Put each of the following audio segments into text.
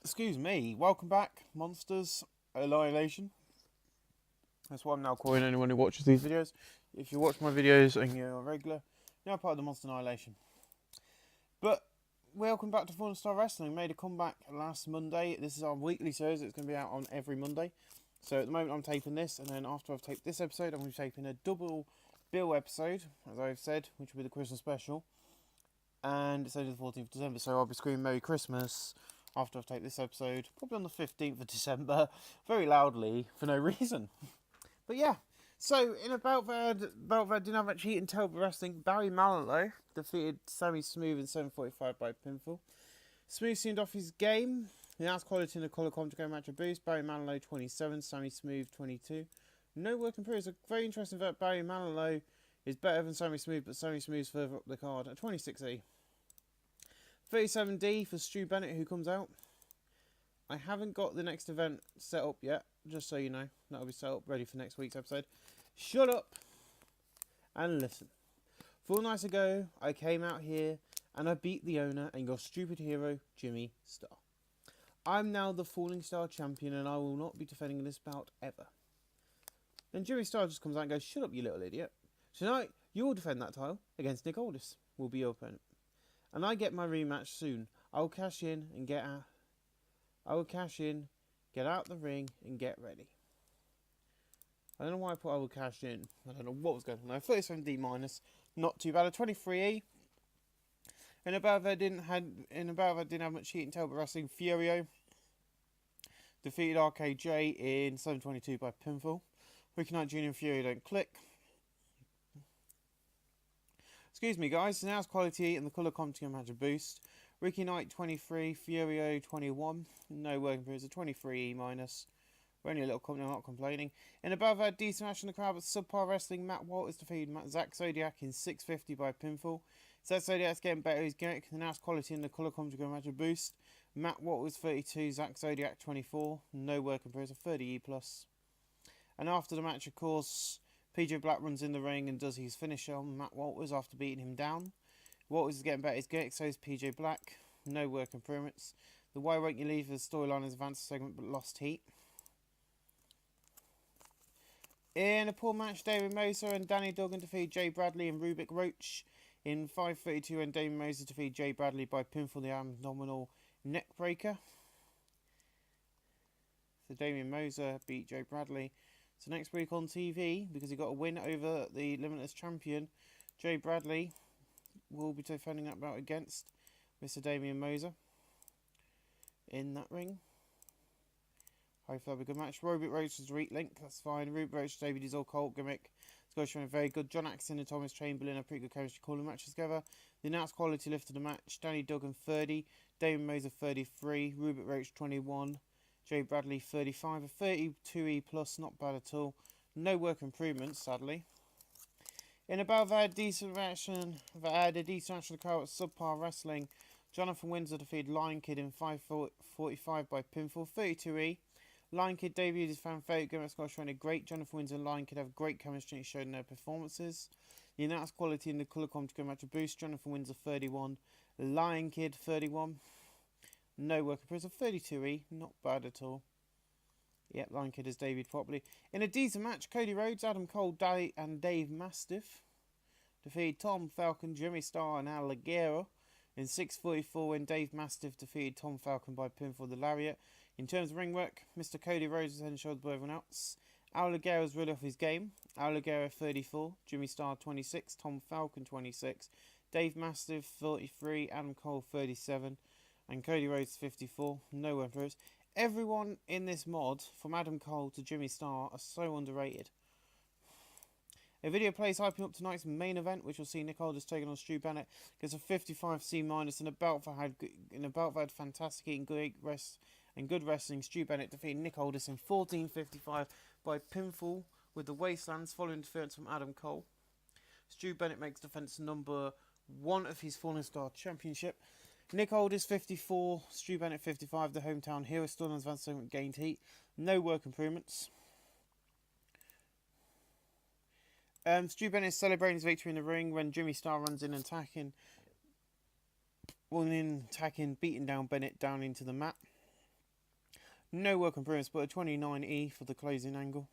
Excuse me, welcome back, Monsters Annihilation. That's what I'm now calling anyone who watches these videos. If you watch my videos and you're a regular, you're now part of the Monster Annihilation. But welcome back to Fallen Star Wrestling. Made a comeback last Monday. This is our weekly series. It's going to be out on every Monday. So at the moment I'm taping this, and then after I've taped this episode, I'm going to be taping a double bill episode, as I've said, which will be the Christmas special. And it's only the 14th of December, so I'll be screaming Merry Christmas after I've taped this episode, probably on the 15th of December, very loudly, for no reason. But yeah, so in About That didn't have much heat until wrestling. Barry Manilow defeated Sammy Smooth in 7:45 by pinfall. Smooth seemed off his game. The announced quality in the colour commentary match a boost. Barry Manilow 27, Sammy Smooth 22. No working period. It's a very interesting that Barry Manilow is better than Sammy Smooth, but Sammy Smooth's further up the card at 26E. 37D for Stu Bennett, who comes out. I haven't got the next event set up yet, just so you know. That'll be set up ready for next week's episode. Shut up and listen. 4 nights ago, I came out here and I beat the owner and your stupid hero, Jimmy Star. I'm now the Falling Star champion and I will not be defending this bout ever. Then Jimmy Star just comes out and goes, shut up, you little idiot. Tonight, you will defend that title against Nick Aldis, will be your opponent. And I get my rematch soon. I will cash in and get out. I will cash in, get out the ring, and get ready. I don't know why I put I will cash in. I don't know what was going on there. 37D minus, not too bad. A 23E. In about that didn't have much heat until wrestling. Furio defeated RKJ in 7:22 by pinfall. Ricky Knight Jr. and Furio don't click. Excuse me, guys. Now's quality and the colour commentary match a boost. Ricky Knight 23, Furio 21. No working periods. A 23E minus. We're only a little company, I'm not complaining. In above that, decent match in the crowd with subpar wrestling. Matt Walters defeated Zach Zodiac in 6:50 by pinfall. Zach Zodiac's getting better. He's getting announced quality in the colour commentary match a boost. Matt Walters 32, Zach Zodiac 24. No working periods. A 30E plus. And after the match, of course, PJ Black runs in the ring and does his finisher on Matt Walters after beating him down. Walters is getting better. He's getting so is PJ Black. No work improvements. The Why Won't You Leave the storyline has advanced a segment but lost heat. In a poor match, David Moser and Danny Duggan defeat Jay Bradley and Rubik Roach in 5:32, and David Moser defeat Jay Bradley by pinfall the abdominal neck breaker. So Damien Moser beat Jay Bradley. So next week on TV, because he got a win over the Limitless champion, Jay Bradley will be defending that bout against Mr. Damien Moser in that ring. Hopefully that'll be a good match. Rubik Roach is weak link, that's fine. Rubik Roach, David is all Colt gimmick. Scottish showing very good. John Axton and Thomas Chamberlain are pretty good chemistry calling matches together. The announced quality lift of the match: Danny Duggan 30, Damien Moser 33, Rubik Roach 21, Jay Bradley 35, a 32E plus, not bad at all. No work improvements, sadly. In about that decent action, that added decent action to the crowd at subpar wrestling. Jonathan Windsor defeated Lion Kid in 5:45 by pinfall, 32E. Lion Kid debuted his fan favourite gimmick Scottish running great. Jonathan Windsor and Lion Kid have great chemistry shown in their performances. The announced quality in the colour commentary match a boost. Jonathan Windsor 31, Lion Kid 31. No work appears of 32E, not bad at all. Yep, Lion Kid has debuted properly. In a decent match, Cody Rhodes, Adam Cole, and Dave Mastiff defeated Tom Falcon, Jimmy Star, and Al Ligero in 6:44 when Dave Mastiff defeated Tom Falcon by pinfall the lariat. In terms of ring work, Mr. Cody Rhodes was head and shoulders above everyone else. Al Ligero was really off his game. Al Ligero 34, Jimmy Star 26, Tom Falcon 26, Dave Mastiff 43, Adam Cole 37, and Cody Rhodes 54. No one throws. Everyone in this mod, from Adam Cole to Jimmy Star, are so underrated. A video plays hyping up tonight's main event, which will see Nick Aldis taking on Stu Bennett. Gets a 55C minus, and a bout that had fantastic and good wrestling. Stu Bennett defeated Nick Aldis in 14:55 by pinfall with the Wastelands following interference from Adam Cole. Stu Bennett makes defense number 1 of his Falling Star Championship. Nick Aldis 54, Stu Bennett 55. The hometown hero still on advanced segment gained heat. No work improvements. Stu Bennett is celebrating his victory in the ring when Jimmy Star runs in and attacking, beating down Bennett down into the mat. No work improvements, but a 29E for the closing angle.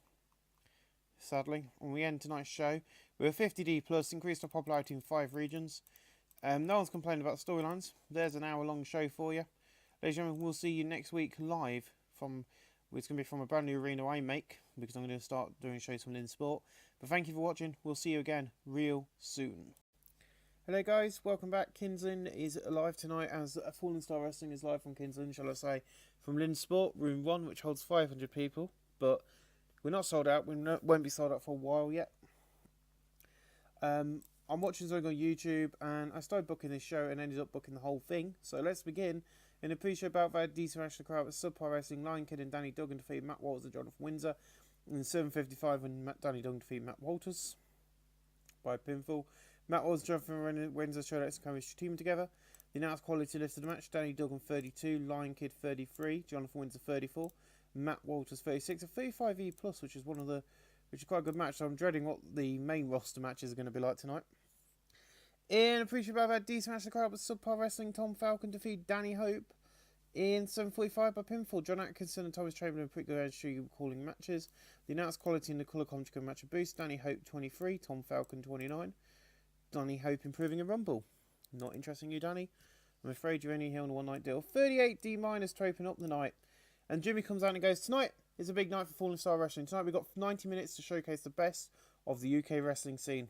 Sadly, and we end tonight's show with a 50D plus, increased our popularity in 5 regions. No one's complaining about storylines. There's an hour-long show for you. Ladies and gentlemen, we'll see you next week live from. It's going to be from a brand new arena I make, because I'm going to start doing shows from Lynn Sport. But thank you for watching. We'll see you again real soon. Hello guys, welcome back. Kinsland is live tonight as Falling Star Wrestling is live from Kinsland, shall I say, from Lynn Sport, room 1, which holds 500 people. But we're not sold out. We won't be sold out for a while yet. I'm watching something on YouTube, and I started booking this show and ended up booking the whole thing. So let's begin. In a pre-show bout, they had decent match the crowd with Subpar Wrestling, Lion Kid and Danny Duggan defeated Matt Walters and Jonathan Windsor. In 7:55, when Danny Duggan defeated Matt Walters by pinfall. Matt Walters and Jonathan Windsor showed out some chemistry team together. The announced quality list of the match: Danny Duggan 32, Lion Kid 33, Jonathan Windsor 34, Matt Walters 36, a 35E plus, which is quite a good match. So I'm dreading what the main roster matches are going to be like tonight. In a pre-show bout, had decent match the crowd with Subpar Wrestling. Tom Falcon defeated Danny Hope in 7:45 by pinfall. John Atkinson and Thomas Chamberlain pretty good entry calling matches. The announced quality in the colour commentary match boost: Danny Hope 23, Tom Falcon 29. Danny Hope improving a rumble. Not interesting you, Danny. I'm afraid you're only here on a one-night deal. 38D minus to open up the night. And Jimmy comes out and goes, tonight is a big night for Falling Star Wrestling. Tonight we've got 90 minutes to showcase the best of the UK wrestling scene.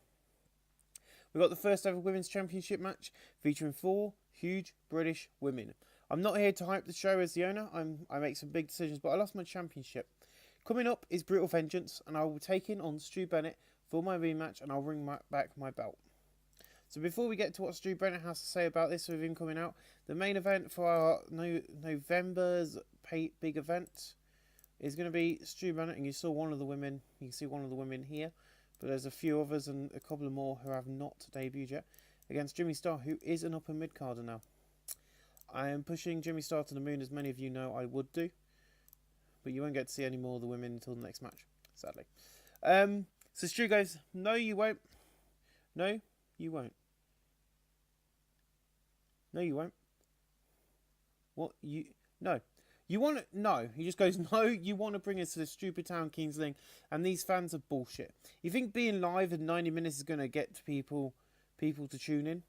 We've got the first ever Women's Championship match featuring 4 huge British women. I'm not here to hype the show as the owner. I make some big decisions, but I lost my championship. Coming up is Brutal Vengeance, and I will take in on Stu Bennett for my rematch, and I'll bring back my belt. So before we get to what Stu Bennett has to say about this with him coming out, the main event for our November's big event is going to be Stu Bennett, and you saw one of the women. You can see one of the women here, but there's a few others and a couple more who have not debuted yet, against Jimmy Starr, who is an upper mid-carder now. I am pushing Jimmy Starr to the moon, as many of you know I would do, but you won't get to see any more of the women until the next match, sadly. So Stu goes, no you won't. No, you won't. No, you won't. What? No. You want to... No. He just goes, no, you want to bring us to this stupid town, Kingsling, and these fans are bullshit. You think being live in 90 minutes is going to get people to tune in?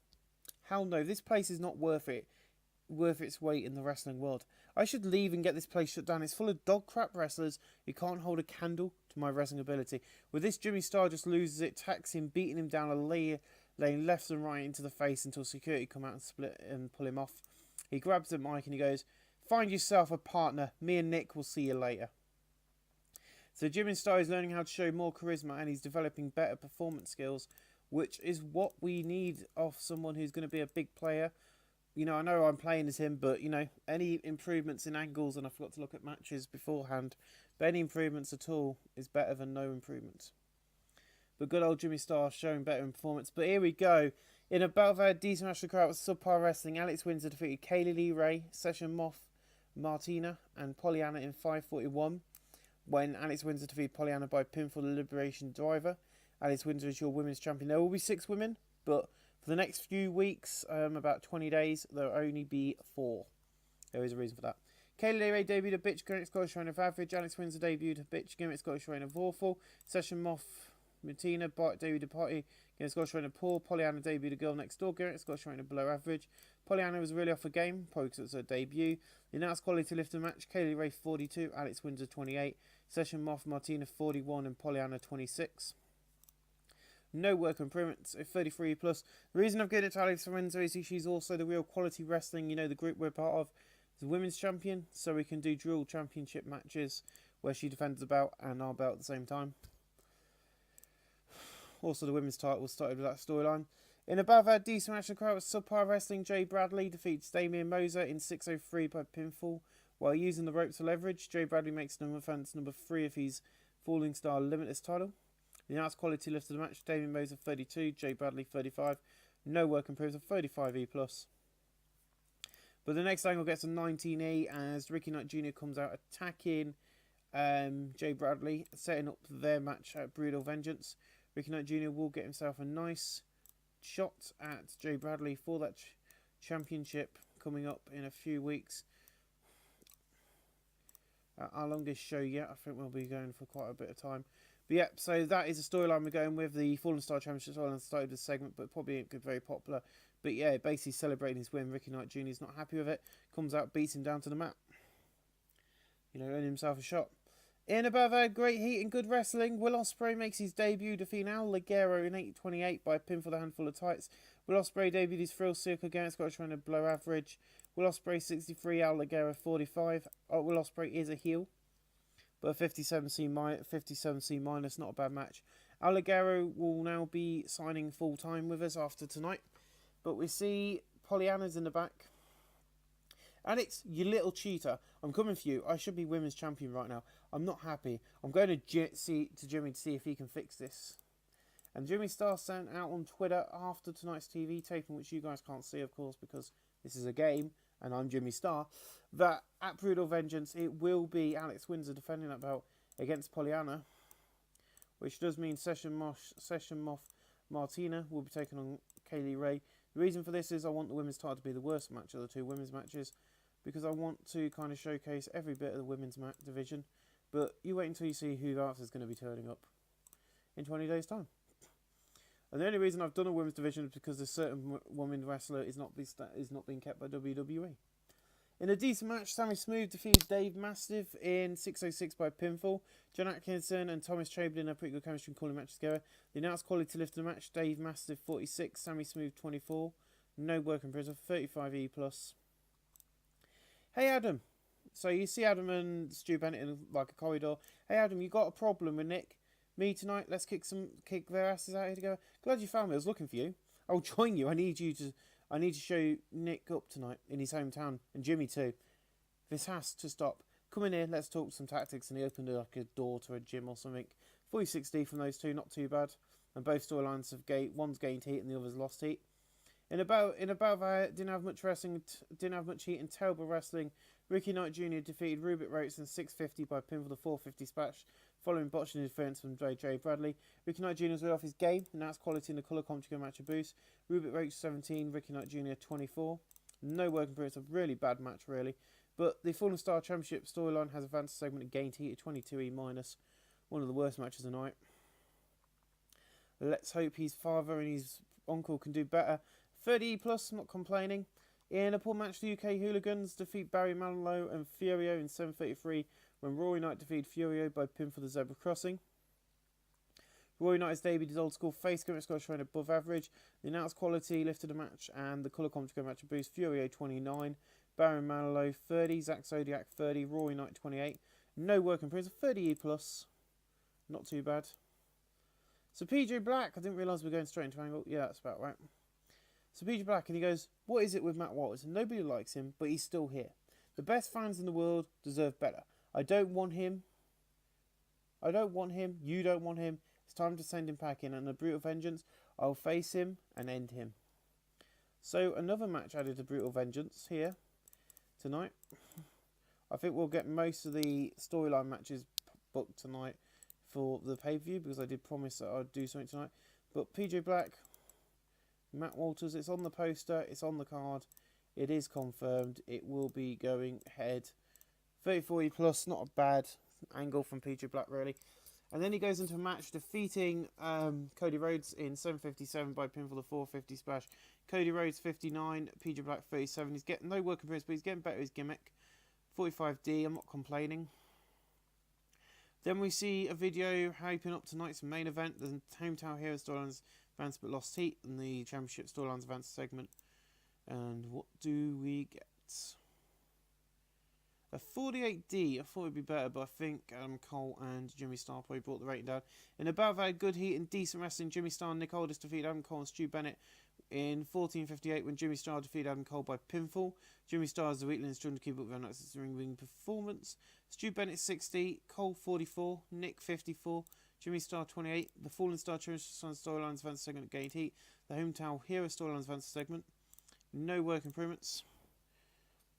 Hell no. This place is not worth its weight in the wrestling world. I should leave and get this place shut down. It's full of dog crap wrestlers who can't hold a candle to my wrestling ability. With this, Jimmy Starr just loses it, attacks him, beating him down a laying left and right into the face until security come out and split and pull him off. He grabs the mic and he goes, find yourself a partner. Me and Nick will see you later. So Jimmy Starr is learning how to show more charisma, and he's developing better performance skills, which is what we need of someone who's going to be a big player. You know, I know I'm playing as him, but, you know, any improvements in angles, and I forgot to look at matches beforehand, but any improvements at all is better than no improvements. But good old Jimmy Starr showing better in performance. But here we go. In a battle for a decent match of the crowd with Subpar Wrestling, Alex Windsor defeated Kaylee Lee Ray, Session Moth, Martina, and Pollyanna in 5:41. When Alex Windsor defeated Pollyanna by pinfall the Liberation Driver. Alex Windsor is your women's champion. There will be 6 women, but for the next few weeks, about 20 days, there will only be 4. There is a reason for that. Kaylee Lee Ray debuted a bitch gimmick Scottish Reign of Average. Alex Windsor debuted a bitch gimmick Scottish Reign of Awful. Session Moth, Martina debuted a party against Scottish Reign of Poor. Pollyanna debuted a Girl Next Door gimmick Scottish Reign of Below Average. Pollyanna was really off the game, probably because it was her debut. The announced quality lifter match: Kaylee Ray 42, Alex Windsor 28, Session Moth, Martina 41, and Pollyanna 26. No work improvements, a 33 plus. The reason I've given it to Alex Windsor is she's also the Real Quality Wrestling, you know, the group we're part of, the women's champion, so we can do dual championship matches where she defends the belt and our belt at the same time. Also, the women's title started with that storyline. In a battle, decent match, the crowd was Subpar Wrestling. Jay Bradley defeats Damian Moser in 6:03 by pinfall. While using the rope to leverage, Jay Bradley makes defense number 3 of his Falling Star Limitless title. The announced quality lift of the match: Damian Moser 32, Jay Bradley 35. No work improves a 35E plus. But the next angle gets a 19E as Ricky Knight Jr. comes out attacking Jay Bradley, setting up their match at Brutal Vengeance. Ricky Knight Jr. will get himself a nice shot at Jay Bradley for that championship coming up in a few weeks. our longest show yet. I think we'll be going for quite a bit of time. But yeah, so that is a storyline we're going with. The Fallen Star Championship storyline started this segment, but probably ain't very popular. But yeah, basically celebrating his win. Ricky Knight Jr. is not happy with it. Comes out, beats him down to the mat. You know, earning himself a shot. In above our great heat and good wrestling, Will Ospreay makes his debut, defeating Al Ligero in 8:28 by a pin for the handful of tights. Will Ospreay debuted his Thrill Circle against Scottish trying to blow average. Will Ospreay 63, Al Ligero 45. Will Ospreay is a heel, but a 57C minus, not a bad match. Al Ligero will now be signing full time with us after tonight. But we see Pollyanna's in the back. Alex, you little cheater. I'm coming for you. I should be women's champion right now. I'm not happy. I'm going to Jimmy to see if he can fix this. And Jimmy Star sent out on Twitter after tonight's TV taping, which you guys can't see, of course, because this is a game and I'm Jimmy Star, that at Brutal Vengeance it will be Alex Windsor defending that belt against Pollyanna, which does mean Session Moth Martina will be taking on Kaylee Ray. The reason for this is I want the women's title to be the worst match of the two women's matches, because I want to kind of showcase every bit of the women's division. But you wait until you see who else is going to be turning up in 20 days' time. And the only reason I've done a women's division is because a certain woman wrestler is not being kept by WWE. In a decent match, Sammy Smooth defeated Dave Mastiff in 6:06 by pinfall. John Atkinson and Thomas Chamberlain have pretty good chemistry calling matches together. The announced quality to lift the match: Dave Mastiff 46, Sammy Smooth 24. No working prison, 35E plus. Hey Adam. So you see Adam and Stu Bennett in like a corridor. Hey Adam, you got a problem with Nick? Me tonight? Let's kick their asses out here together. Glad you found me. I was looking for you. I'll join you. I need to show Nick up tonight in his hometown, and Jimmy too. This has to stop. Come in here. Let's talk some tactics. And he opened like a door to a gym or something. 46D from those two, not too bad. And both storylines have one's gained heat and the other's lost heat. In about didn't have much wrestling, didn't have much heat and terrible wrestling. Ricky Knight Jr. defeated Rubik Rhodes in 650 by pin for the 450 splash, following botching interference from Jay Bradley. Ricky Knight Jr. was off his game, and that's quality in the colour commentary match a boost. Rubik Rhodes 17, Ricky Knight Jr. 24. No working for it. It's a really bad match, really. But the Fallen Star Championship storyline has advanced a segment of gained heat at 22E minus. One of the worst matches of the night. Let's hope his father and his uncle can do better. 30E plus, not complaining. In a poor match, the UK Hooligans defeat Barry Manilow and Furio in 7:33 when Rory Knight defeated Furio by pin for the Zebra Crossing. Rory Knight has debuted his old school face gimmick, Scottish showing above average. The announced quality lifted the match and the colour commentary match boost. Furio 29, Barry Manilow 30, Zack Zodiac 30, Rory Knight 28. No working prints, 30E plus. Not too bad. So PJ Black, I didn't realise we were going straight into Angle. Yeah, that's about right. So PJ Black, and he goes, what is it with Matt Walters? Nobody likes him, but he's still here. The best fans in the world deserve better. I don't want him. You don't want him. It's time to send him packing, and a brutal vengeance. I'll face him and end him. So another match added to Brutal Vengeance here tonight. I think we'll get most of the storyline matches booked tonight for the pay-per-view, because I did promise that I'd do something tonight. But PJ Black, Matt Walters, it's on the poster, it's on the card, it is confirmed, it will be going ahead. 34E plus, not a bad angle from PJ Black really. And then he goes into a match defeating Cody Rhodes in 7:57 by pin for the 450 splash. Cody Rhodes 59, PJ Black 37. He's getting no work appearance, but he's getting better at his gimmick. 45D, I'm not complaining. Then we see a video hyping up tonight's main event, the Hometown Hero storylines advanced but lost heat, and the Championship storylines advanced segment. And what do we get? A 48D. I thought it'd be better, but I think Adam Cole and Jimmy Star probably brought the rating down. In a bout of good heat and decent wrestling, Jimmy Star and Nick Aldis defeated Adam Cole and Stu Bennett in 14:58 when Jimmy Star defeated Adam Cole by pinfall. Jimmy Star is the weakling and struggling to keep up with Van Axel's ring performance. Stu Bennett 60, Cole 44, Nick 54, Jimmy Star 28. The Fallen Star storylines advanced segment gained heat. The Hometown Hero storylines advanced segment. No work improvements.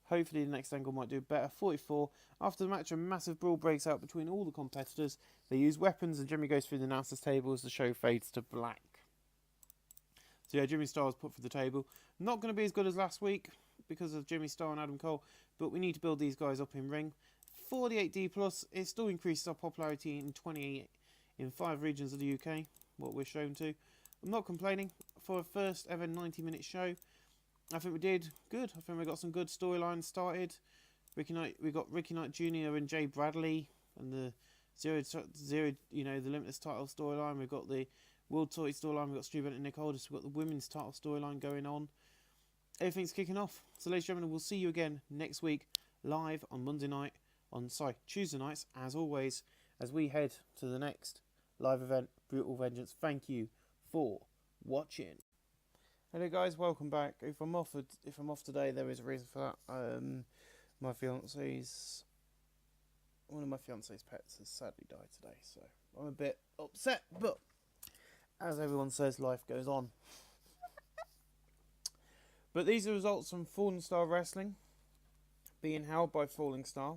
Hopefully the next angle might do better. 44. After the match, a massive brawl breaks out between all the competitors. They use weapons and Jimmy goes through the announcer's table as the show fades to black. So yeah, Jimmy Star is put for the table. Not going to be as good as last week because of Jimmy Star and Adam Cole, but we need to build these guys up in ring. For the 8D Plus, it still increases our popularity in 5 regions of the UK, what we're shown to. I'm not complaining. For a first ever 90-minute show, I think we did good. I think we got some good storylines started. We got Ricky Knight Jr. and Jay Bradley, and the zero, the Limitless title storyline. We've got the World Title storyline. We've got Stu Bennett and Nick Aldis. We've got the Women's title storyline going on. Everything's kicking off. So, ladies and gentlemen, we'll see you again next week, live on Tuesday nights, as always, as we head to the next live event, Brutal Vengeance. Thank you for watching. Hello guys, welcome back. If I'm off today, there is a reason for that. One of my fiance's pets has sadly died today, so I'm a bit upset, but as everyone says, life goes on. But these are results from Falling Star Wrestling being held by Falling Star.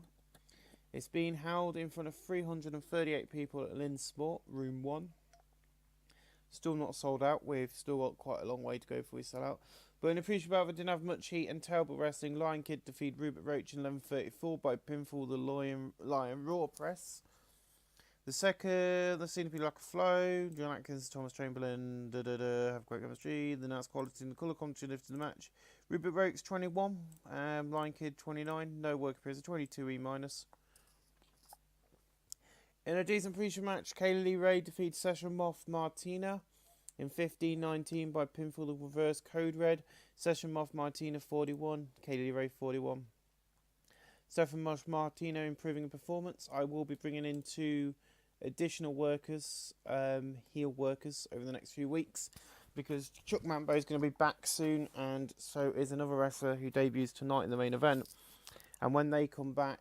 It's being held in front of 338 people at Lynn's Sport, Room 1. Still not sold out. We've still got quite a long way to go before we sell out. But in the pre-show battle, didn't have much heat and terrible wrestling. Lion Kid defeated Rupert Roach in 11:34 by pinfall the Lion Raw Press. The second, the scene to be like a flow. John Atkins, Thomas Chamberlain, have great chemistry. The night's quality in the colour commentary lifted the match. Rupert Roach 21, Lion Kid 29. No work appears a 22 E-. In a decent pre-show match, Kaylee Lee Ray defeats Session Moth Martina in 15-19 by pinfall the reverse code red. Session Moth Martina 41, Kaylee Lee Ray 41. Session Moth Martina improving in performance. I will be bringing in 2 additional workers, heel workers, over the next few weeks, because Chuck Mambo is going to be back soon, and so is another wrestler who debuts tonight in the main event. And when they come back,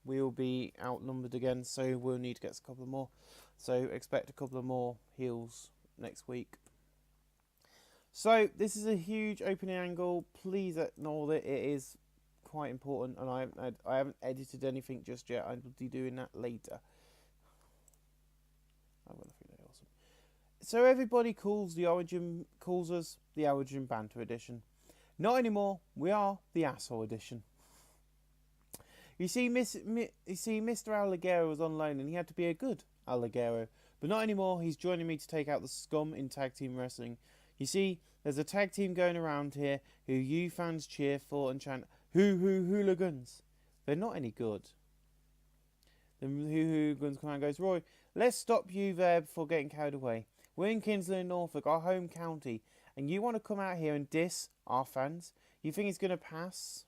we'll be outnumbered again, so we'll need to get a couple more. So expect a couple of more heels next week. So this is a huge opening angle. Please ignore that. It is quite important, and I haven't edited anything just yet. I will be doing that later. I'm gonna feel awesome. So everybody calls us the Origin Banter Edition. Not anymore. We are the Asshole Edition. You see, Mr. Alligero was on loan, and he had to be a good Alligero. But not anymore. He's joining me to take out the scum in tag team wrestling. You see, there's a tag team going around here who you fans cheer for and chant, "Hoo hoo hooligans." They're not any good. The hooligans come out and goes, "Roy, let's stop you there before getting carried away. We're in Kinsley, Norfolk, our home county, and you want to come out here and diss our fans? You think it's going to pass?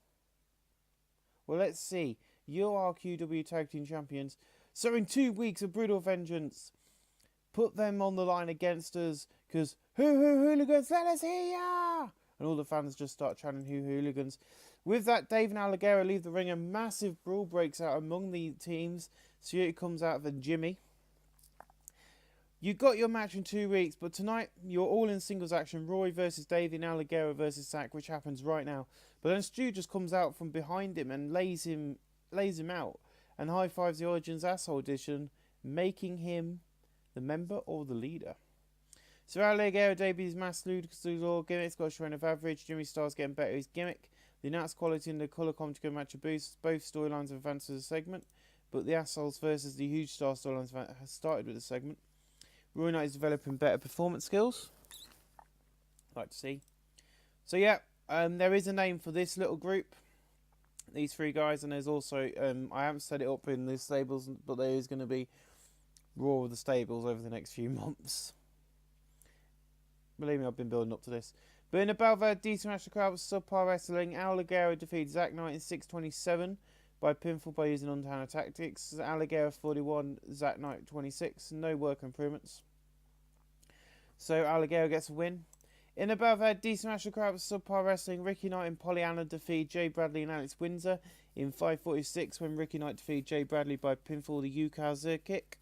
Well, let's see. You're our QW Tag Team Champions. So in 2 weeks of Brutal Vengeance, put them on the line against us, because hooligans, let us hear ya!" And all the fans just start chanting hooligans. With that, Dave and Alligero leave the ring. A massive brawl breaks out among the teams. Security comes out for Jimmy. You got your match in 2 weeks, but tonight you're all in singles action. Roy versus Dave and Alligero versus Zach, which happens right now. But then Stu just comes out from behind him and lays him out and high fives the Origins Asshole Edition, making him the member or the leader. So Alligero debuts Mass Luchador gimmick. It's got a showing of average. Jimmy Star's getting better at his gimmick. The announced quality in the colour commentary match boosts. Both storylines have advanced as a segment, but the Assholes versus the Huge Star storylines has started with the segment. Roy Knight is developing better performance skills. Like to see. So yeah, there is a name for this little group. These 3 guys, and there's also I haven't set it up in the stables, but there is going to be Raw with the stables over the next few months. Believe me, I've been building up to this. But in a battle that decent match, the crowd was subpar wrestling. Alligero defeated Zack Knight in 6:27 by pinfall by using underhand tactics. Alligero 41, Zack Knight 26. No work improvements. So Alligero gets a win. In a battle that decent match, the crowd was subpar wrestling. Ricky Knight and Pollyanna defeat Jay Bradley and Alex Windsor in 5:46 when Ricky Knight defeated Jay Bradley by pinfall the Yukaza kick.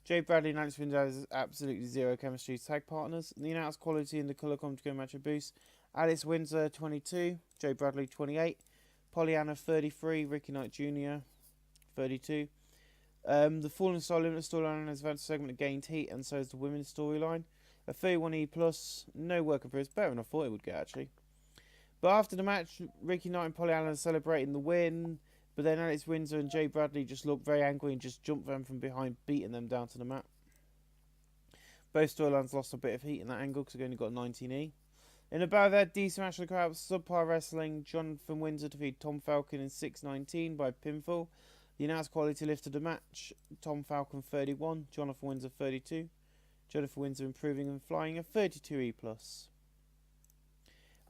Jay Bradley and Alex Windsor has absolutely zero chemistry as tag partners. The announced quality in the colour commentary match a boost. Alex Windsor 22, Jay Bradley 28, Pollyanna 33, Ricky Knight Jr. 32. The Fallen Star Limited storyline has advanced segment gained heat, and so has the women's storyline. A 31E plus, no work appears better than I thought it would get actually. But after the match, Ricky Knight and Pollyanna celebrating the win. But then Alex Windsor and Jay Bradley just looked very angry and just jumped them from behind, beating them down to the mat. Both storylines lost a bit of heat in that angle because they only got 19E. In a bout that decent match of the crowd, subpar wrestling, Jonathan Windsor defeated Tom Falcon in 6:19 by pinfall. The announced quality lifted the match. Tom Falcon 31, Jonathan Windsor 32. Jonathan Windsor improving and flying a 32E+.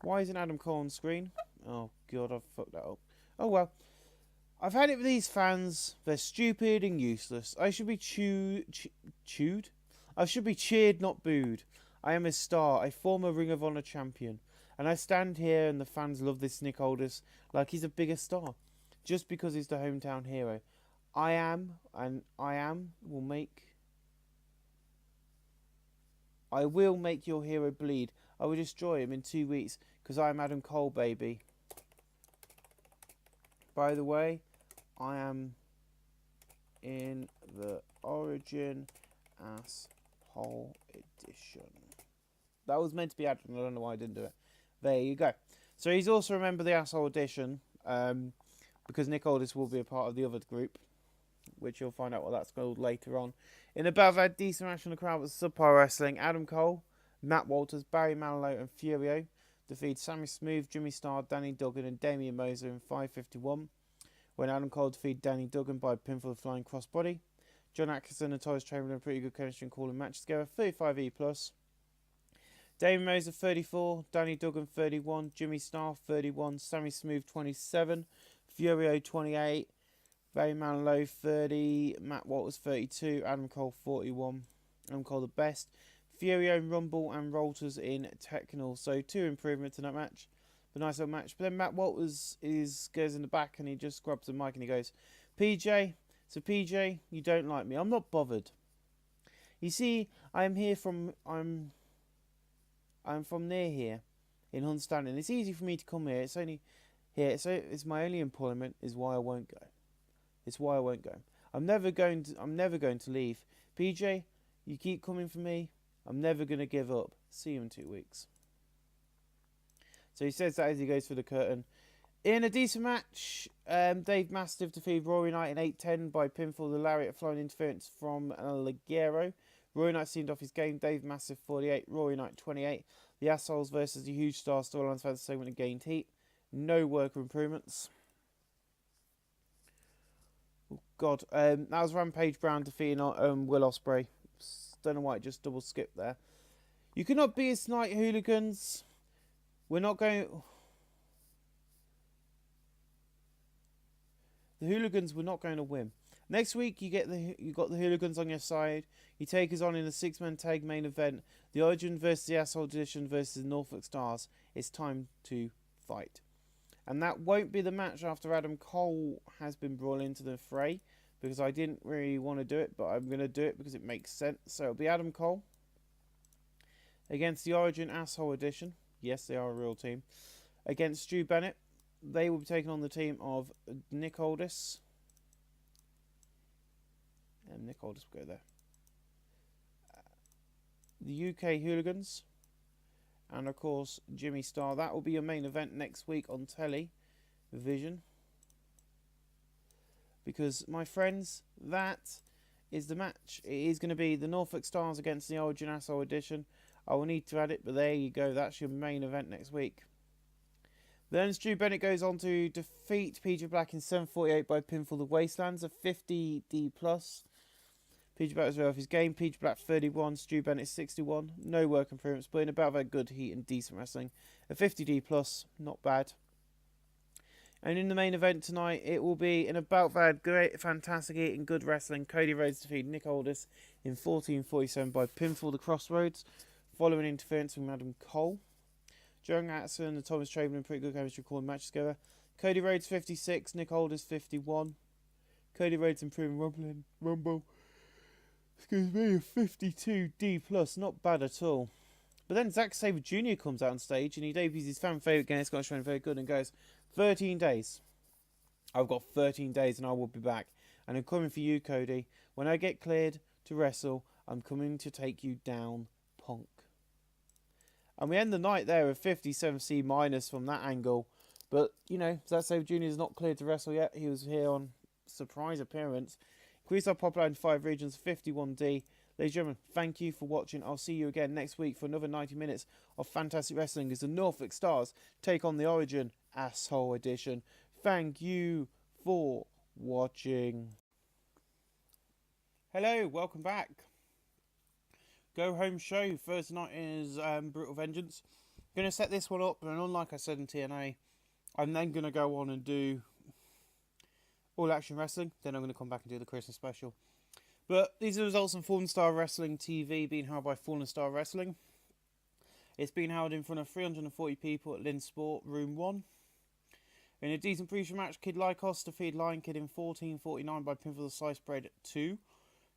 Why isn't Adam Cole on screen? Oh god, I've fucked that up. Oh well. I've had it with these fans. They're stupid and useless. I should be chewed? I should be cheered, not booed. I am a star, a former Ring of Honor champion. And I stand here and the fans love this Nick Aldis like he's a bigger star. Just because he's the hometown hero. I will make your hero bleed. I will destroy him in 2 weeks because I am Adam Cole, baby. By the way, I am in the Origin Asshole Edition. That was meant to be added, I don't know why I didn't do it. There you go. So he's also remembered the Asshole Edition because Nick Aldis will be a part of the other group, which you'll find out what that's called later on. In a bout that decent match in the crowd was subpar wrestling, Adam Cole, Matt Walters, Barry Manilow and Furio defeated Sammy Smooth, Jimmy Starr, Danny Duggan and Damian Moser in 5:51. When Adam Cole defeated Danny Duggan by a pinfall of flying crossbody. John Atkinson and Torres Chamberlain pretty good chemistry and calling matches together, 35E+. Damian Moser 34, Danny Duggan 31, Jimmy Starr 31, Sammy Smooth 27, Furio 28, Barry Manilow 30, Matt Walters 32, Adam Cole 41. Adam Cole the best. Furio, Rumble and Rolters in Technical. So 2 improvements in that match. A nice little match. But then Matt Walters goes in the back and he just grabs the mic and he goes, PJ, so PJ, you don't like me. I'm not bothered. You see, I'm from near here in Hunstanton. It's easy for me to come here. It's only here. So it's my only employment is why I won't go. It's why I won't go. I'm never going to leave. PJ, you keep coming for me. I'm never going to give up. See you in 2 weeks. So he says that as he goes for the curtain. In a decent match, Dave Mastiff defeated Rory Knight in 8:10 by pinfall. The lariat flying interference from Ligero. Rory Knight seemed off his game. Dave Mastiff 48, Rory Knight 28. The Assholes versus the Huge Star storylines for the segment gained heat. No worker improvements. Oh God, that was Rampage Brown defeating Will Ospreay. Don't know why it just double skipped there. You cannot be us night hooligans. We're not going. The hooligans were not going to win. Next week you got the hooligans on your side. You take us on in a 6-man tag main event. The Origin versus the Asshole Edition versus the Norfolk Stars. It's time to fight. And that won't be the match after Adam Cole has been brought into the fray. Because I didn't really want to do it, but I'm going to do it because it makes sense. So it'll be Adam Cole against the Origin Asshole Edition. Yes, they are a real team. Against Stu Bennett. They will be taking on the team of Nick Aldis. And Nick Aldis will go there. The UK Hooligans. And of course, Jimmy Starr. That will be your main event next week on television. Because, my friends, that is the match. It is going to be the Norfolk Stars against the Origin Asshole Edition. I will need to add it, but there you go. That's your main event next week. Then Stu Bennett goes on to defeat PJ Black in 7:48 by pinfall the Wastelands, a 50D+. PJ Black was off his game. PJ Black 31, Stu Bennett 61. No work improvements, but in about that good heat and decent wrestling. A 50D+, not bad. And in the main event tonight, it will be in about that great, fantastic heat and good wrestling. Cody Rhodes defeated Nick Aldis in 14:47 by pinfall the Crossroads, following interference from Adam Cole. John Atkinson and Thomas Chamberlain pretty good chemistry recording matches together. Cody Rhodes 56, Nick Aldis 51. Cody Rhodes improving Rumble. Excuse me, a 52D+, not bad at all. But then Zack Sabre Jr. comes out on stage and he debuts his fan favourite game, Scottish showing very good, and goes, 13 days. I've got 13 days and I will be back. And I'm coming for you, Cody. When I get cleared to wrestle, I'm coming to take you down, punk. And we end the night there with 57C- from that angle. But, you know, Zatsev Jr. is not cleared to wrestle yet. He was here on surprise appearance. Increased our popularity in 5 regions, 51D. Ladies and gentlemen, thank you for watching. I'll see you again next week for another 90 minutes of fantastic wrestling as the Norfolk Stars take on the Origin Asshole Edition. Thank you for watching. Hello, welcome back. Go home show. First night is Brutal Vengeance. Going to set this one up, and unlike I said in TNA, I'm then going to go on and do All Action Wrestling. Then I'm going to come back and do the Christmas special. But these are the results on Fallen Star Wrestling TV being held by Fallen Star Wrestling. It's been held in front of 340 people at Lynn Sport, Room 1. In a decent pre-show match, Kid Lycos defeated Lion Kid in 14:49 by pinfall the Slice Bread 2.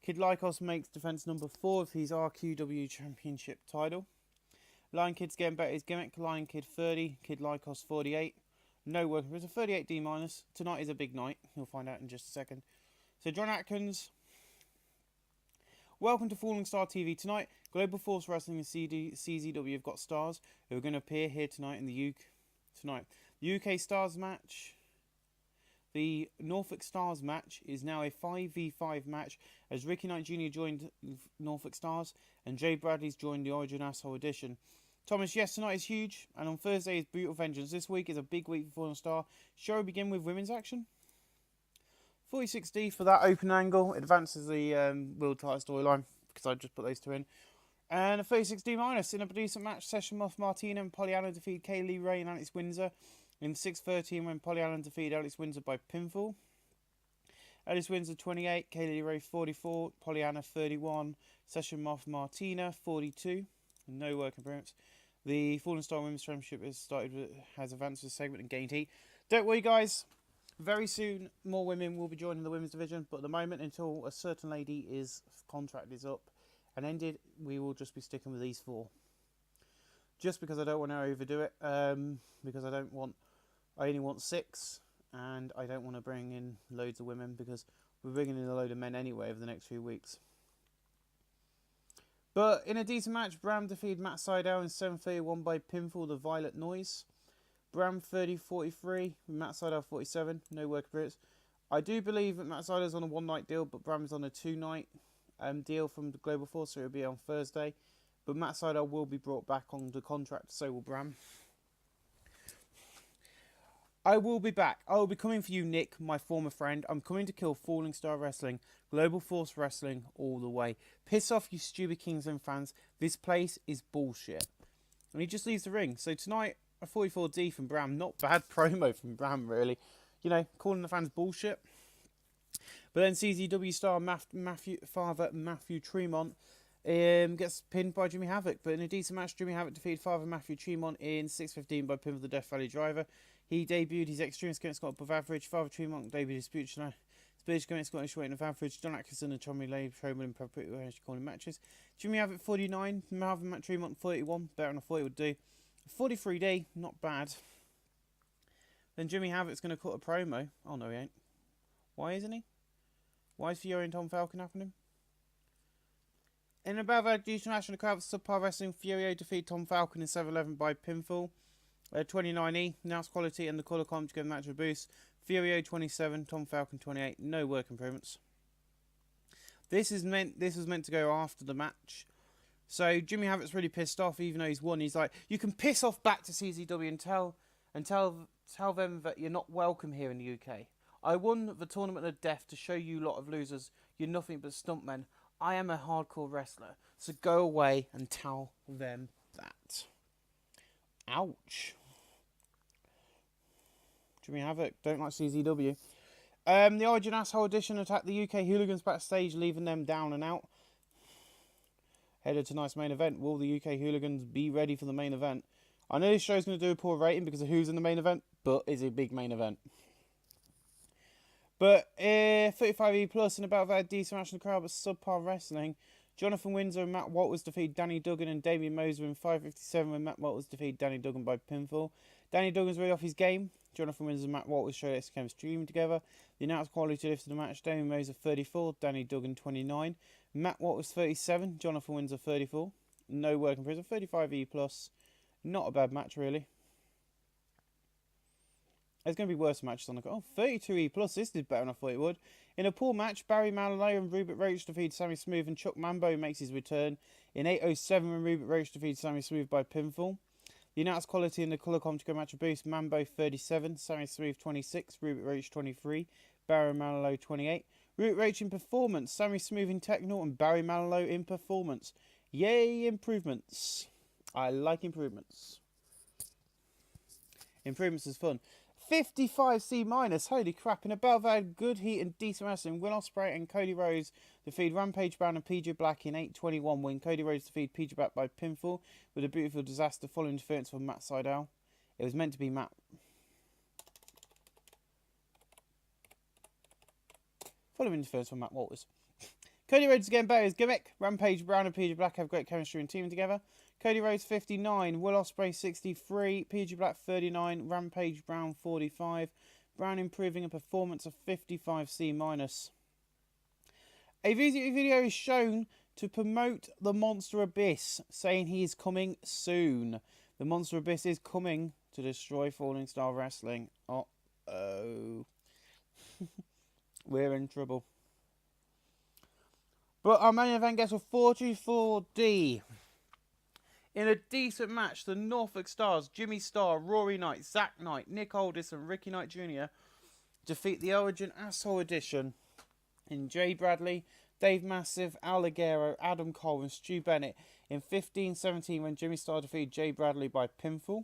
Kid Lycos makes defense number 4 of his RQW Championship title. Lion Kid's getting better his gimmick. Lion Kid 30, Kid Lycos 48. No working. There's a 38 D-. Tonight is a big night. You'll find out in just a second. So John Atkins, welcome to Falling Star TV tonight. Global Force Wrestling and CZW have got stars who are going to appear here tonight in the UK. The UK Stars match. The Norfolk Stars match is now a 5v5 match as Ricky Knight Jr. joined Norfolk Stars and Jay Bradley's joined the Origin Asshole Edition. Thomas, yes, tonight is huge, and on Thursday is Brutal Vengeance. This week is a big week for Fallen Star. Shall we begin with women's action? 46D for that open angle. Advances the World Title storyline because I just put those two in. And a 36D- in a decent match. Session Moth Martina and Pollyanna defeat Kaylee Ray and Alex Windsor in 6:13 when Pollyanna defeated Alex Windsor by pinfall. Alex Windsor 28, Kaylee Ray 44, Pollyanna 31, Session Moth Martina 42. No work appearance. The Fallen Star Women's Championship has advanced this segment and gained heat. Don't worry, guys. Very soon, more women will be joining the women's division. But at the moment, until a certain lady's contract is up and ended, we will just be sticking with these 4. Just because I don't want to overdo it. Because I only want 6, and I don't want to bring in loads of women because we're bringing in a load of men anyway over the next few weeks. But in a decent match, Bram defeated Matt Sydal in 7:31 by pinfall the Violet Noise. Bram 30-43, Matt Sydal 47, no work appearance. I do believe that Matt Sydal's on a 1-night deal, but Bram's on a 2-night deal from the Global Force, so it'll be on Thursday. But Matt Sydal will be brought back on the contract, so will Bram. I will be back. I will be coming for you, Nick, my former friend. I'm coming to kill Falling Star Wrestling, Global Force Wrestling all the way. Piss off, you stupid Kingsland fans. This place is bullshit. And he just leaves the ring. So tonight, a 44D from Bram. Not bad promo from Bram, really. You know, calling the fans bullshit. But then CZW star Father Matthew Tremont gets pinned by Jimmy Havoc. But in a decent match, Jimmy Havoc defeated Father Matthew Tremont in 6:15 by pin of the Death Valley Driver. He debuted his Extreme Gimmick Scott above average. Father Tremont debuted his Speech Gimmick Scott short of average. John Atkinson and Tommy Lee showman in preparatory calling matches. Jimmy Havoc 49, Marvin Matt Tremont 41. Better than I thought it would do. 43D, not bad. Then Jimmy Havoc's going to cut a promo. Oh no, he ain't. Why isn't he? Why is Fury and Tom Falcon happening? In a above decent match in the crowd with Subpar Wrestling, Furio defeated Tom Falcon in 7-11 by pinfall. 29E, Announced Quality and the Colour Comp to give the match a boost. Furio 27, Tom Falcon 28, no work improvements. This was meant to go after the match. So Jimmy Havoc's really pissed off, even though he's won. He's like, you can piss off back to CZW and tell them that you're not welcome here in the UK. I won the Tournament of Death to show you lot of losers. You're nothing but stuntmen. I am a hardcore wrestler. So go away and tell them that. Ouch. Jimmy Havoc, don't like CZW. The Origin Asshole Edition attacked the UK Hooligans backstage, leaving them down and out. Headed to tonight's main event. Will the UK Hooligans be ready for the main event? I know this show's going to do a poor rating because of who's in the main event, but it's a big main event. But 35E plus and about that decent match in the crowd, but Subpar Wrestling. Jonathan Windsor and Matt Walters defeated Danny Duggan and Damien Moser in 5:57 when Matt Walters defeated Danny Duggan by pinfall. Danny Duggan's really off his game. Jonathan Windsor and Matt Walters showed us came streaming together. The announced quality lift of the match, Damien Moser 34, Danny Duggan 29. Matt Walters 37, Jonathan Windsor 34. No working prison, 35E plus. Not a bad match really. There's going to be worse matches on the card. Oh, 32E plus. This is better than I thought it would. In a pool match, Barry Manilow and Rupert Roach defeat Sammy Smooth, and Chuck Mambo makes his return in 8:07 when Rupert Roach defeats Sammy Smooth by pinfall. The announced quality in the colour commentary match boost: Mambo 37, Sammy Smooth 26, Rupert Roach 23, Barry Manilow 28. Rupert Roach in performance, Sammy Smooth in technical, and Barry Manilow in performance. Yay, improvements. I like improvements. Improvements is fun. 55C minus, holy crap. In a belt that had good heat and decent wrestling, Will Ospreay and Cody Rhodes defeat Rampage Brown and PJ Black in 8:21 when Cody Rhodes defeated PJ Black by pinfall with a beautiful disaster following interference from Matt Sydal. It was meant to be Matt. Following interference from Matt Walters. Cody Rhodes again better his gimmick. Rampage Brown and PJ Black have great chemistry and teaming together. Cody Rhodes 59, Will Ospreay 63, PJ Black 39, Rampage Brown 45. Brown improving a performance of 55C minus. A video is shown to promote the Monster Abyss, saying he is coming soon. The Monster Abyss is coming to destroy Falling Star Wrestling. Uh-oh. We're in trouble. But our main event gets a 44D. In a decent match, the Norfolk Stars, Jimmy Starr, Rory Knight, Zack Knight, Nick Aldis and Ricky Knight Jr. defeat the Origin Asshole Edition in Jay Bradley, Dave Massive, Al Ligero, Adam Cole and Stu Bennett in 15-17 when Jimmy Starr defeated Jay Bradley by pinfall.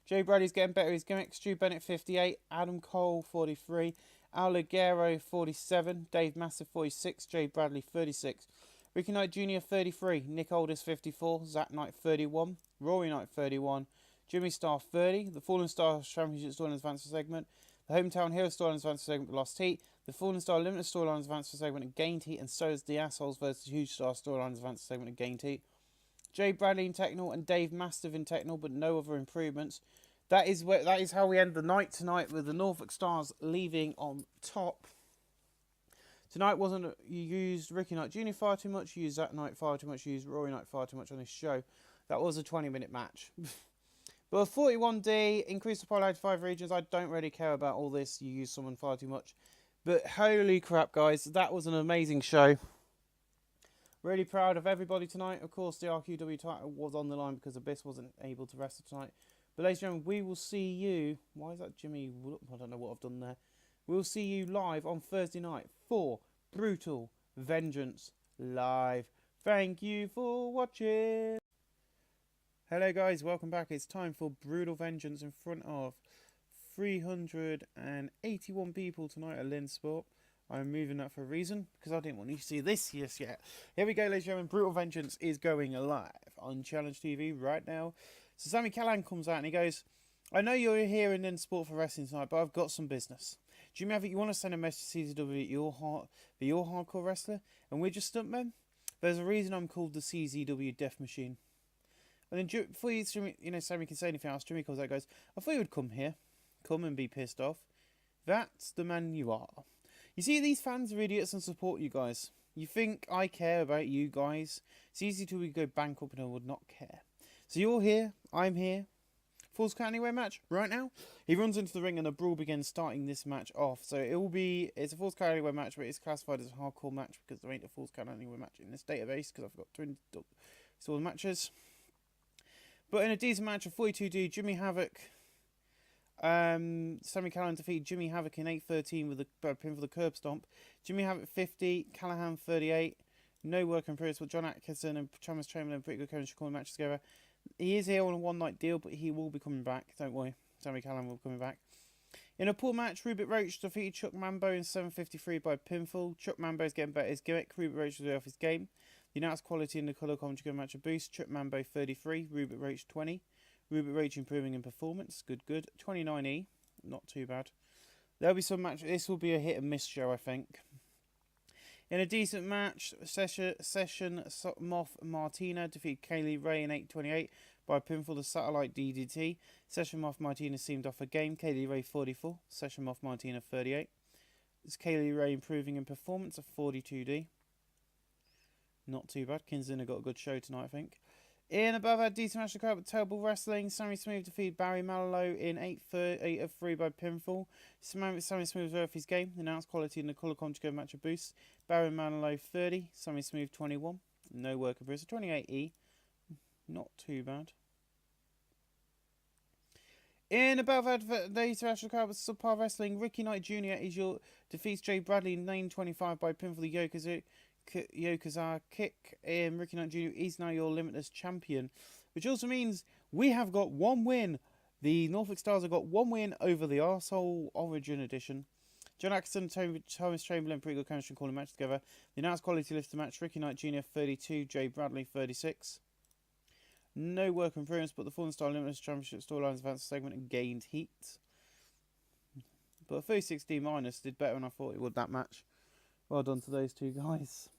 Jay Bradley's getting better his gimmick. Stu Bennett 58, Adam Cole 43, Al Ligero 47, Dave Massive 46, Jay Bradley 36. Ricky Knight Jr. 33, Nick Aldis 54, Zack Knight 31, Rory Knight 31, Jimmy Starr 30, the Fallen Star Championship Storyline Advanced segment, the Hometown Hero Storyline Advanced segment lost heat, the Fallen Star Limited Storyline Advanced segment and gained heat, and so is the Assholes vs Huge Star Storyline Advanced segment and gained heat. Jay Bradley in technical and Dave Mastiff in technical, but no other improvements. That is how we end the night tonight, with the Norfolk Stars leaving on top. Tonight wasn't, you used Ricky Knight Jr. far too much, you used Zack Knight far too much, you used Rory Knight far too much on this show. That was a 20-minute match. But a 41D, increase the polarity to 5 regions. I don't really care about all this, you use someone far too much. But holy crap, guys, that was an amazing show. Really proud of everybody tonight. Of course, the RQW title was on the line because Abyss wasn't able to wrestle tonight. But ladies and gentlemen, we will see you. Why is that Jimmy? I don't know what I've done there. We'll see you live on Thursday night for Brutal Vengeance Live. Thank you for watching. Hello guys, welcome back. It's time for Brutal Vengeance in front of 381 people tonight at Lynn Sport. I'm moving that for a reason, because I didn't want you to see this just yet. Here we go, ladies and gentlemen. Brutal Vengeance is going live on Challenge TV right now. So Sami Callihan comes out and he goes, I know you're here in Lynn Sport for wrestling tonight, but I've got some business. Jimmy Havoc, you want to send a message to CZW that you're hardcore wrestler and we're just stuntmen? There's a reason I'm called the CZW Death Machine. And then before Jimmy, Sammy can say anything else, Jimmy comes out and goes, I thought you would come here. Come and be pissed off. That's the man you are. You see, these fans are idiots and support you guys. You think I care about you guys? It's easy to go bankrupt and I would not care. So you're here, I'm here. Falls Count Anywhere match right now. He runs into the ring and the brawl begins, starting this match off. So it's a Falls Count Anywhere match, but it's classified as a hardcore match because there ain't a Falls Count Anywhere match in this database because I've got to install the matches. But in a decent match of 42D, Jimmy Havoc, Sami Callihan defeated Jimmy Havoc in 8:13 with a pin for the curb stomp. Jimmy Havoc 50, Callihan 38. No work in progress with John Atkinson and Thomas Chamberlain pretty good chemistry calling matches together. He is here on a one-night deal, but he will be coming back. Don't worry, Sami Callihan will be coming back. In a pool match, Rupert Roach defeated Chuck Mambo in 7:53 by pinfall. Chuck Mambo is getting better his gimmick. Rupert Roach is off his game. The announced quality in the colour commentary match a boost. Chuck Mambo 33, Rupert Roach 20. Rupert Roach improving in performance. Good. 29E, not too bad. There'll be some match. This will be a hit and miss show, I think. In a decent match, Session Moth Martina defeated Kaylee Ray in 8:28 by pinfall the Satellite DDT. Session Moth Martina seemed off a game. Kaylee Ray 44, Session Moth Martina 38. It's Kaylee Ray improving in performance of 42D. Not too bad. Kinslin got a good show tonight, I think. In above had decent match of crowd with Terrible Wrestling. Sammy Smooth defeated Barry Manilow in 8 of 3 by pinfall. Sammy Smooth was worth his game. Announced quality in the colour commentary match of boost. Barry Manilow 30, Sammy Smooth 21. No work of Bruce. 28E. Not too bad. In above had the international crowd with Subpar Wrestling. Ricky Knight Jr. defeats Jay Bradley in 9:25 by pinfall. The Yokozuna kick. Ricky Knight Jr. is now your Limitless champion, which also means we have got one win. The Norfolk Stars have got one win over the Arsehole Origin Edition. John Atkinson, Thomas Chamberlain, pretty good chemistry calling match together. The announced quality lifter match: Ricky Knight Jr. 32, Jay Bradley 36. No work improvements, but the Fallen Star Limitless Championship storylines advanced segment and gained heat. But 36D minus did better than I thought it would that match. Well done to those two guys.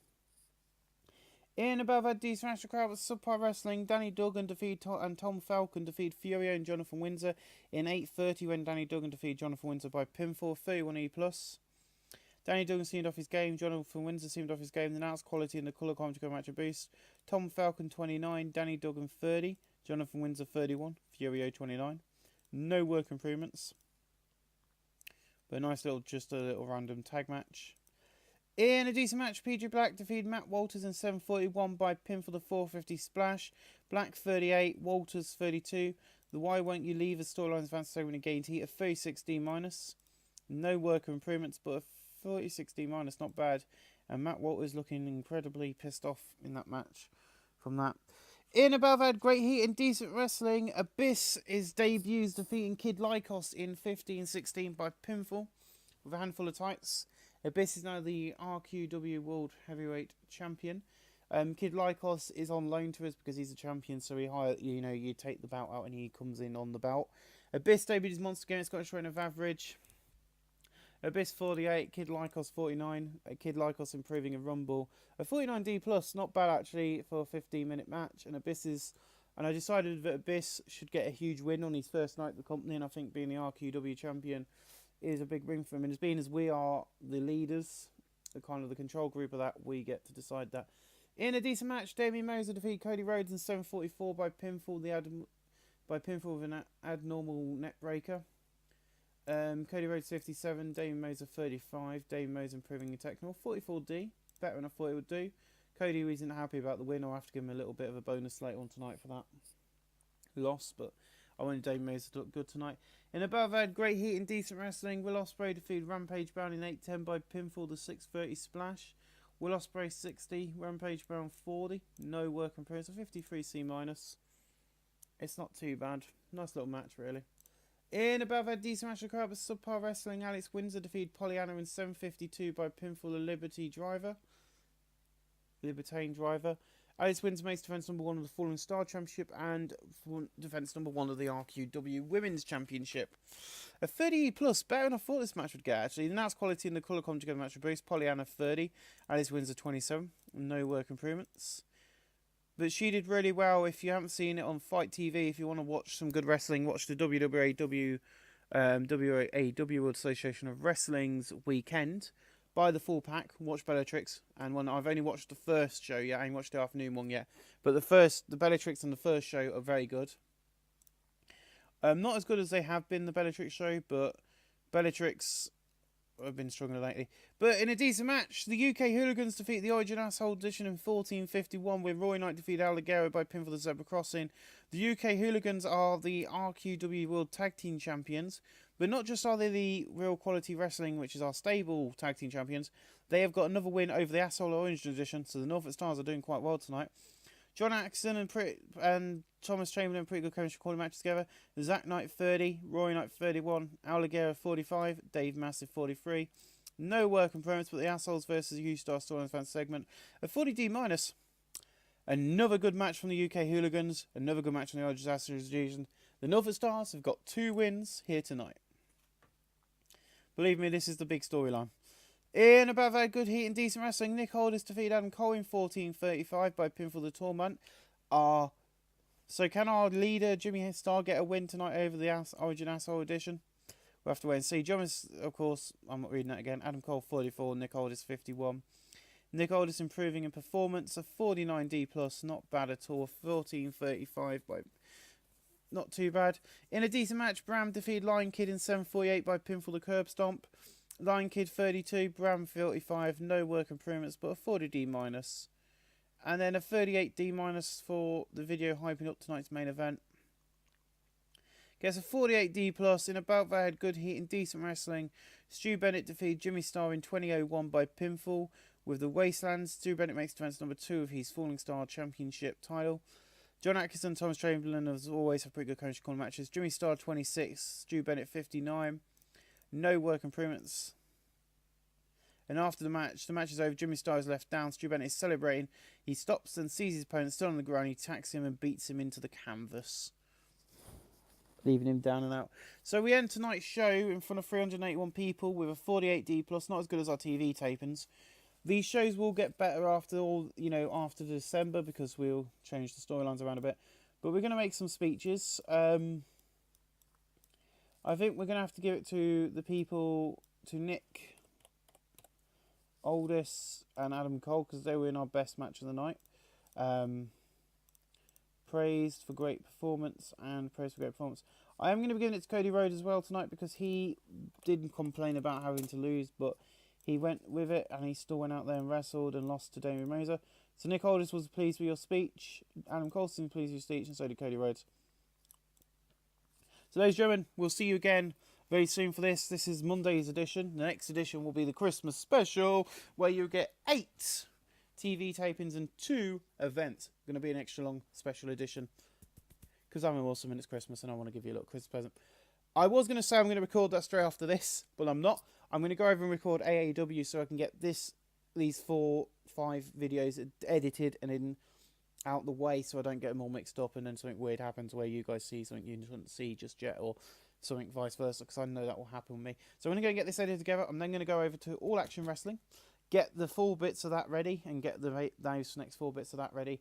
In above had decent match crowd with Subpar Wrestling. Danny Duggan and Tom Falcon defeated Furio and Jonathan Windsor in 8:30 when Danny Duggan defeated Jonathan Windsor by pinfall. 31E+. Danny Duggan seemed off his game. Jonathan Windsor seemed off his game. The announced quality in the colour commentary match of boost. Tom Falcon 29, Danny Duggan 30, Jonathan Windsor 31, Furio 29. No work improvements. But just a little random tag match. In a decent match, PJ Black defeated Matt Walters in 7:41 by pinfall the 450 splash. Black 38, Walters 32. The Why Won't You Leave a storylines advanced segment gained heat of 36D minus. No work improvements, but a 36D minus, not bad. And Matt Walters looking incredibly pissed off in that match from that. In above had great heat and decent wrestling. Abyss is debuts defeating Kid Lycos in 15-16 by pinfall with a handful of tights. Abyss is now the RQW World Heavyweight Champion. Kid Lycos is on loan to us because he's a champion, so you take the belt out and he comes in on the belt. Abyss debuted his monster game. It's got a showing of average. Abyss 48, Kid Lycos 49. Kid Lycos improving a rumble. A 49D+, not bad actually for a 15-minute match. And I decided that Abyss should get a huge win on his first night at the company, and I think being the RQW champion is a big win for him. And as we are the leaders, the kind of the control group of that, we get to decide that. In a decent match, Damien Moser defeated Cody Rhodes in 7:44 by pinfall. By pinfall with an abnormal neck breaker. Cody Rhodes 57, Damien Moser 35. Damien Moser improving in technical 44D, better than I thought it would do. Cody isn't happy about the win. I'll have to give him a little bit of a bonus later on tonight for that loss, but I wanted Damien Moser to look good tonight. In above, I had great heat and decent wrestling. Will Ospreay defeated Rampage Brown in 8:10 by pinfall the 6:30 splash. Will Ospreay 60, Rampage Brown 40. No work improvements, a 53C minus. It's not too bad. Nice little match, really. In above, had decent match of crowd with Subpar Wrestling. Alex Windsor defeated Pollyanna in 7:52 by pinfall the Libertine Driver. Alex Windsor makes defence number 1 of the Fallen Star Championship and defence number 1 of the RQW Women's Championship. A 30+, better than I thought this match would get actually. The announced quality in the colour come together match of boost. Pollyanna 30, Alex Windsor 27. No work improvements. But she did really well. If you haven't seen it on Fight TV, if you want to watch some good wrestling, watch the WAW World Association of Wrestling's weekend. Buy the full pack, watch Bellatrix, and I've only watched the first show yet. I haven't watched the afternoon one yet. But the Bellatrix and the first show are very good. Not as good as they have been the Bellatrix show, but Bellatrix have been struggling lately. But in a decent match, the UK Hooligans defeat the Origin Asshole Edition in 14:51 with Roy Knight defeat Al Ligero by pinfall the Zebra Crossing. The UK Hooligans are the RQW World Tag Team Champions, but not just are they the Real Quality Wrestling, which is our stable Tag Team Champions, they have got another win over the Asshole Origin Edition, so the Norfolk Stars are doing quite well tonight. John Atkinson and Thomas Chamberlain pretty good chemistry calling matches together. Zach Knight 30, Roy Knight 31, Al Ligero 45, Dave Massive 43. No work improvements, but the Assholes versus U-Star Story fan segment. A 40D minus. Another good match from the UK Hooligans. Another good match from the Origin Association. The Norfolk Stars have got 2 wins here tonight. Believe me, this is the big storyline. In above our good heat and decent wrestling, Nick Aldis defeated Adam Cole in 14:35 by pinfall the Torment. So can our leader, Jimmy Star, get a win tonight over the Origin Asshole Edition? We'll have to wait and see. John is, of course, I'm not reading that again. Adam Cole 44, Nick Aldis 51. Nick Aldis improving in performance. A 49D plus, not bad at all. 14.35 by... not too bad. In a decent match, Bram defeated Lion Kid in 7.48 by pinfall the curb stomp. Lion Kid 32, Bram 45, no work improvements, but a 40D minus. And then a 38D minus for the video hyping up tonight's main event. Gets a 48D plus in a bout that had good heat and decent wrestling. Stu Bennett defeated Jimmy Star in 20.01 by pinfall with the Wastelands. Stu Bennett makes defense number 2 of his Falling Star Championship title. John Atkinson, Thomas Chamberlain, as always, have pretty good coach corner matches. Jimmy Star 26, Stu Bennett 59. No work improvements. And after the match is over. Jimmy Star is left down. Stu Bennett is celebrating. He stops and sees his opponent still on the ground. He attacks him and beats him into the canvas, leaving him down and out. So we end tonight's show in front of 381 people with a 48D plus, not as good as our TV tapings. These shows will get better after after December, because we'll change the storylines around a bit. But we're going to make some speeches. I think we're going to have to give it to the people, to Nick Aldis and Adam Cole, because they were in our best match of the night. Praised for great performance and praised for great performance. I am going to be giving it to Cody Rhodes as well tonight, because he didn't complain about having to lose, but he went with it and he still went out there and wrestled and lost to Damian Razor. So Nick Aldis was pleased with your speech, Adam Colston pleased with your speech, and so did Cody Rhodes. So ladies and gentlemen, we'll see you again very soon for this. This is Monday's edition. The next edition will be the Christmas special, where you get 8 TV tapings and 2 events. Going to be an extra long special edition, because I'm awesome and it's Christmas and I want to give you a little Christmas present. I was going to say I'm going to record that straight after this, but I'm not. I'm going to go over and record AAW so I can get these 4-5 videos edited and in out the way, so I don't get them all mixed up and then something weird happens where you guys see something you didn't see just yet, or something vice versa, because I know that will happen with me. So I'm going to go get this edited together. I'm then going to go over to All Action Wrestling, get the 4 bits of that ready, and get those next 4 bits of that ready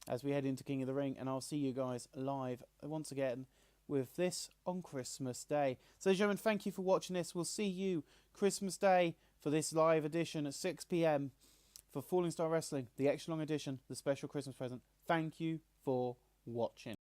as we head into King of the Ring, and I'll see you guys live once again with this on Christmas Day. So gentlemen, thank you for watching this. We'll see you Christmas Day for this live edition at 6 PM for Falling Star Wrestling, the extra long edition, the special Christmas present. Thank you for watching.